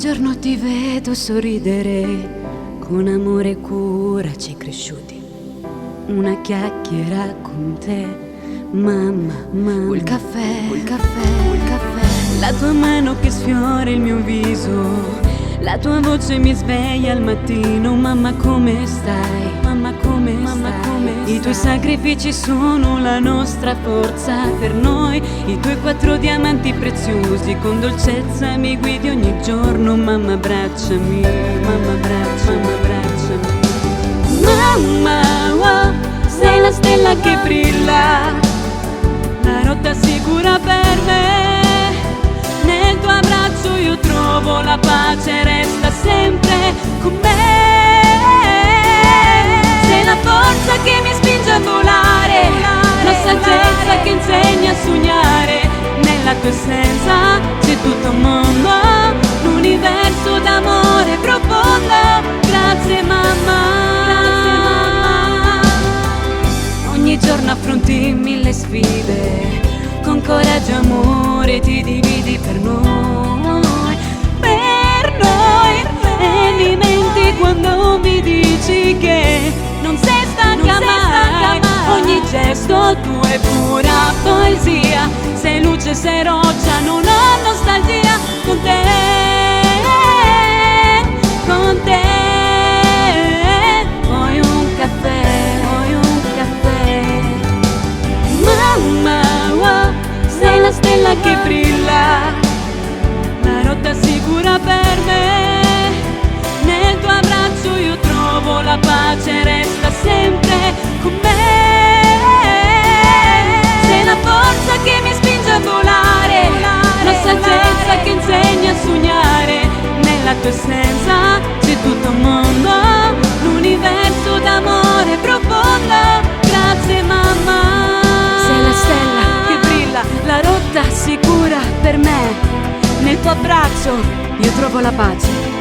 giorno ti vedo sorridere, con amore e cura ci hai cresciuti. Una chiacchiera con te, mamma, il caffè, il caffè, il caffè. La tua mano che sfiora il mio viso, la tua voce mi sveglia al mattino. Mamma come stai? Mamma come stai? I tuoi sacrifici sono la nostra forza per noi. I tuoi 4 diamanti preziosi con dolcezza mi guidi ogni giorno. Mamma abbracciami, mamma abbracciami, mamma abbracciami. Mamma, oh, sei la stella che brilla, la rotta sicura per me. Nel tuo abbraccio io trovo la pace, resta sempre con me. Sei la forza che mi spinge a volare, la saggezza che insegna a sognare. Nella tua essenza c'è tutto un mondo, l'universo d'amore profondo. Grazie mamma, grazie mamma. Ogni giorno affronti 1000 sfide, con coraggio e amore ti dividi per noi, per noi. E mi menti quando mi dici che non sei stanca mai. Ogni gesto tuo è pura poesia, sei luce, sei roccia, non ho nostalgia. Con te, con te. Vuoi un caffè, vuoi un caffè. Mamma, oh, sei la stella che brilla, la rotta sicura per me. Nel tuo abbraccio io trovo la pace, resta sempre con me. Sei la forza che mi spinge a volare, la saggezza che insegna a sognare. Nella tua essenza c'è tutto un mondo, l'universo d'amore profondo. Grazie mamma. Sei la stella che brilla, la rotta sicura per me. Nel tuo abbraccio io trovo la pace.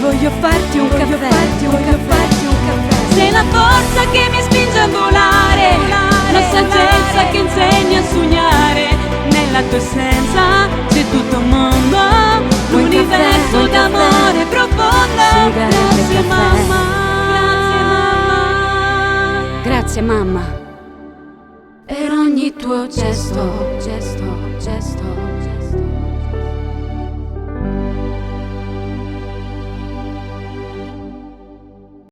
Voglio farti un caffè, voglio farti un caffè. Sei la forza che mi spinge a volare, la saggezza che insegna a sognare. Nella tua essenza c'è tutto un mondo, l'universo d'amore profondo. Grazie mamma, grazie mamma, grazie mamma. Per ogni tuo gesto, gesto, gesto.